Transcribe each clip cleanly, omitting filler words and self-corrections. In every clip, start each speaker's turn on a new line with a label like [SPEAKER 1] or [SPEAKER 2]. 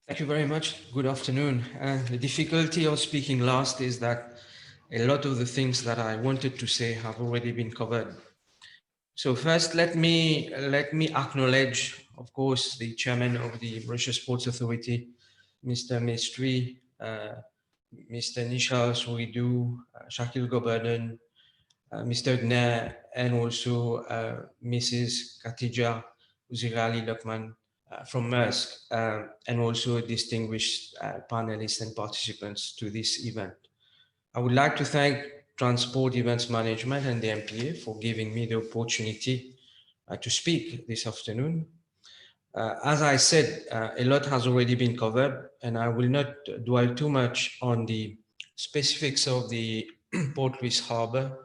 [SPEAKER 1] Thank you very much. Good afternoon. The difficulty of speaking last is that a lot of the things that I wanted to say have already been covered. So first, let me acknowledge, of course, the chairman of the Mauritius Sports Authority, Mr. Mestri, Mr. Nishal Suidu, Shakil Gobernan, Mr. Gner, and also Mrs. Khatija Uzirali Lokman from Maersk, and also distinguished panelists and participants to this event. I would like to thank Transport Events Management and the MPA for giving me the opportunity to speak this afternoon. As I said, a lot has already been covered, and I will not dwell too much on the specifics of the Port Louis Harbour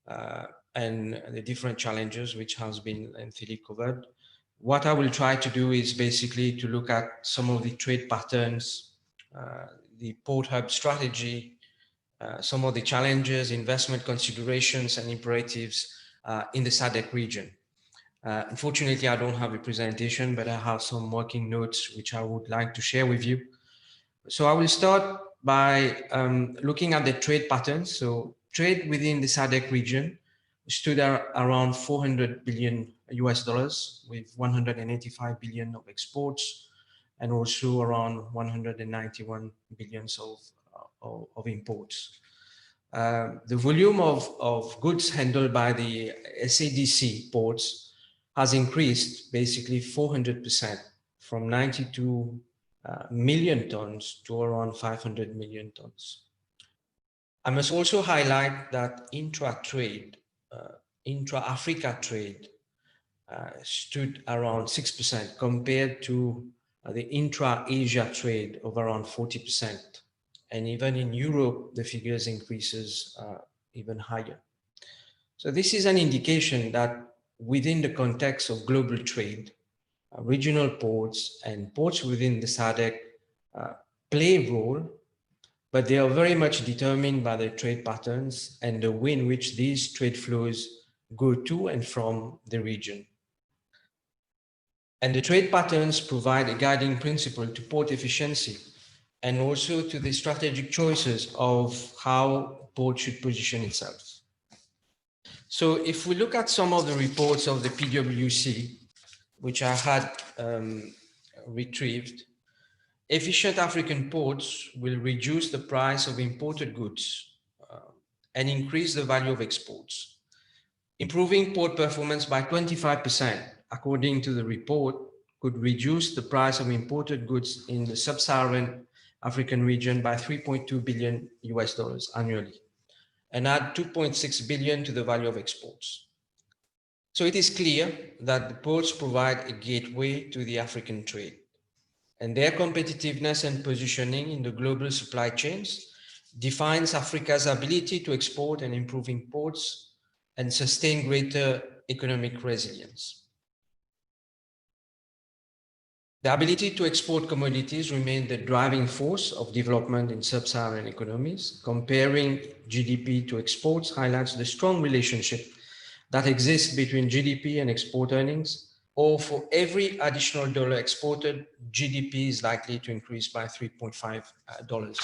[SPEAKER 1] uh, and the different challenges which has been lengthily covered. What I will try to do is basically to look at some of the trade patterns, the port hub strategy, some of the challenges, investment considerations and imperatives in the SADC region. Unfortunately, I don't have a presentation, but I have some working notes which I would like to share with you. So I will start by looking at the trade patterns. So trade within the SADC region stood at around 400 billion US dollars with 185 billion of exports and also around 191 billions of imports. The volume of goods handled by the SADC ports has increased basically 400% from 92 million tons to around 500 million tons. I must also highlight that intra-trade, intra-Africa trade stood around 6% compared to the intra-Asia trade of around 40%. And even in Europe, the figures increases even higher. So this is an indication that within the context of global trade, regional ports and ports within the SADC play a role, but they are very much determined by the trade patterns and the way in which these trade flows go to and from the region. And the trade patterns provide a guiding principle to port efficiency and also to the strategic choices of how port should position itself. So if we look at some of the reports of the PwC, which I had retrieved, efficient African ports will reduce the price of imported goods and increase the value of exports. Improving port performance by 25%, according to the report, could reduce the price of imported goods in the sub-Saharan African region by 3.2 billion US dollars annually and add 2.6 billion to the value of exports. So it is clear that the ports provide a gateway to the African trade, and their competitiveness and positioning in the global supply chains defines Africa's ability to export and improve imports and sustain greater economic resilience. The ability to export commodities remains the driving force of development in sub-Saharan economies. Comparing GDP to exports highlights the strong relationship that exists between GDP and export earnings, or for every additional dollar exported, GDP is likely to increase by $3.5.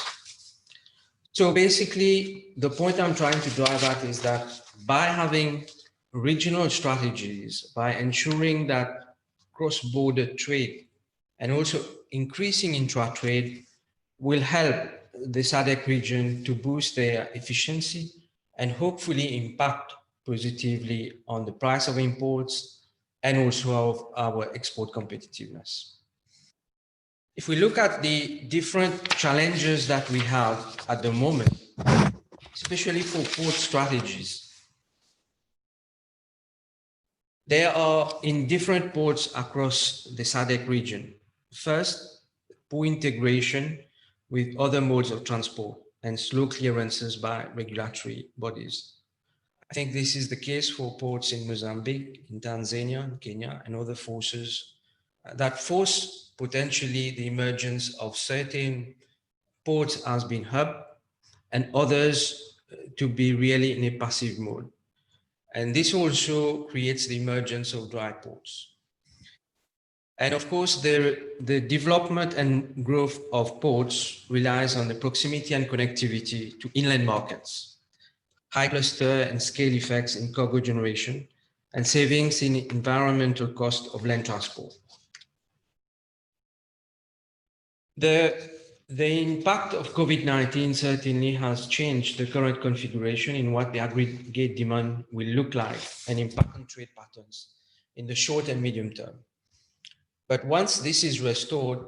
[SPEAKER 1] So basically, the point I'm trying to drive at is that by having regional strategies, by ensuring that cross-border trade and also increasing intra-trade will help the SADC region to boost their efficiency and hopefully impact positively on the price of imports and also of our export competitiveness. If we look at the different challenges that we have at the moment, especially for port strategies, there are in different ports across the SADC region. First, poor integration with other modes of transport and slow clearances by regulatory bodies. I think this is the case for ports in Mozambique, in Tanzania, in Kenya, and other forces that force potentially the emergence of certain ports as being hub and others to be really in a passive mode. And this also creates the emergence of dry ports. And of course, the development and growth of ports relies on the proximity and connectivity to inland markets, high cluster and scale effects in cargo generation, and savings in environmental cost of land transport. The impact of COVID-19 certainly has changed the current configuration in what the aggregate demand will look like and impact on trade patterns in the short and medium term. But once this is restored,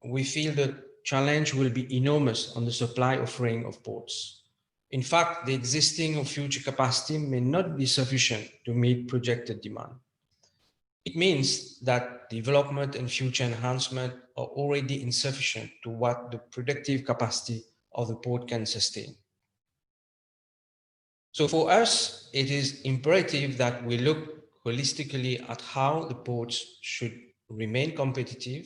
[SPEAKER 1] we feel the challenge will be enormous on the supply offering of ports. In fact, the existing or future capacity may not be sufficient to meet projected demand. It means that development and future enhancement are already insufficient to what the productive capacity of the port can sustain. So for us, it is imperative that we look holistically at how the ports should remain competitive.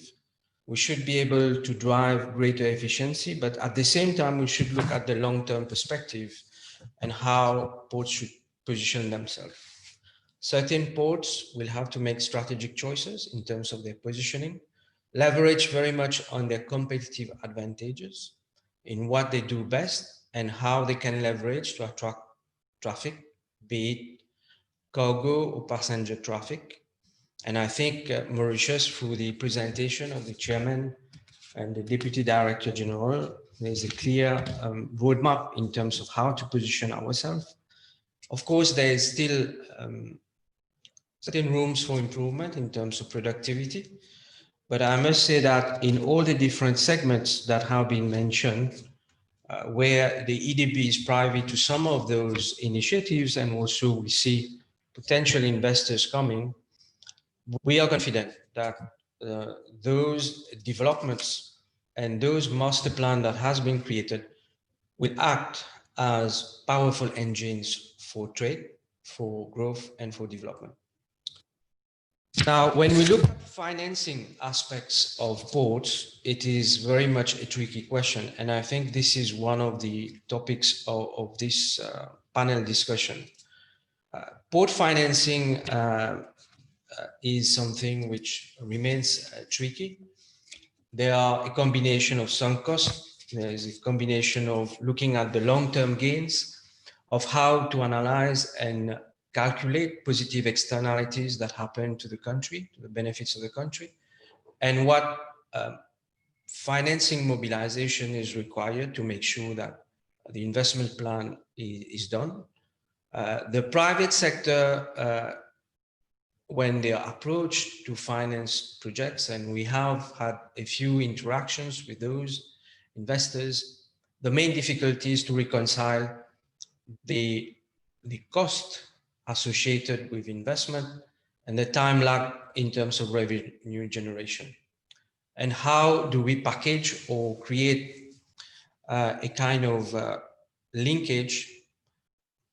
[SPEAKER 1] We should be able to drive greater efficiency, but at the same time, we should look at the long-term perspective and how ports should position themselves. Certain ports will have to make strategic choices in terms of their positioning, leverage very much on their competitive advantages in what they do best and how they can leverage to attract traffic, be it cargo or passenger traffic. And I think Mauritius, through the presentation of the chairman and the deputy director general, there's a clear roadmap in terms of how to position ourselves. Of course, there is still certain rooms for improvement in terms of productivity. But I must say that in all the different segments that have been mentioned, where the EDB is privy to some of those initiatives, and also we see potential investors coming, we are confident that those developments and those master plan that has been created will act as powerful engines for trade, for growth, and for development. Now, when we look at financing aspects of ports, it is very much a tricky question. And I think this is one of the topics of this panel discussion. Port financing is something which remains tricky. There are a combination of sunk costs. There is a combination of looking at the long-term gains, of how to analyze and calculate positive externalities that happen to the country, to the benefits of the country, and what financing mobilization is required to make sure that the investment plan is done. The private sector, when they are approached to finance projects, and we have had a few interactions with those investors, the main difficulty is to reconcile the cost associated with investment and the time lag in terms of revenue generation. And how do we package or create a kind of linkage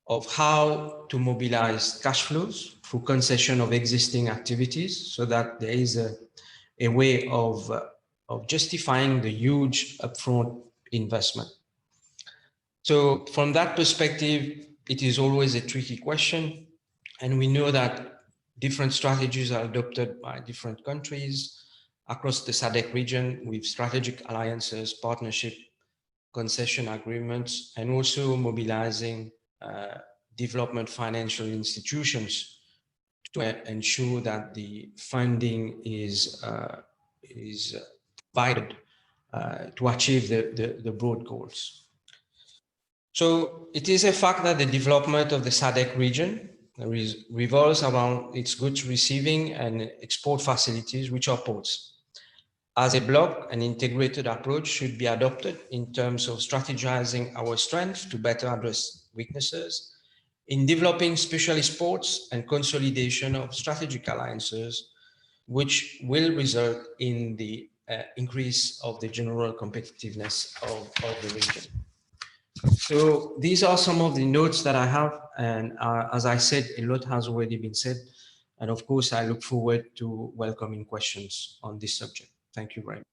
[SPEAKER 1] of how to mobilize cash flows through concession of existing activities, so that there is a way of justifying the huge upfront investment. So from that perspective, it is always a tricky question. And we know that different strategies are adopted by different countries across the SADC region with strategic alliances, partnership, concession agreements, and also mobilizing development financial institutions to ensure that the funding is provided to achieve the broad goals. So it is a fact that the development of the SADC region revolves around its goods receiving and export facilities, which are ports. As a bloc, an integrated approach should be adopted in terms of strategizing our strengths to better address weaknesses, in developing specialist ports and consolidation of strategic alliances, which will result in the increase of the general competitiveness of the region. So these are some of the notes that I have. And as I said, a lot has already been said. And of course, I look forward to welcoming questions on this subject. Thank you very much.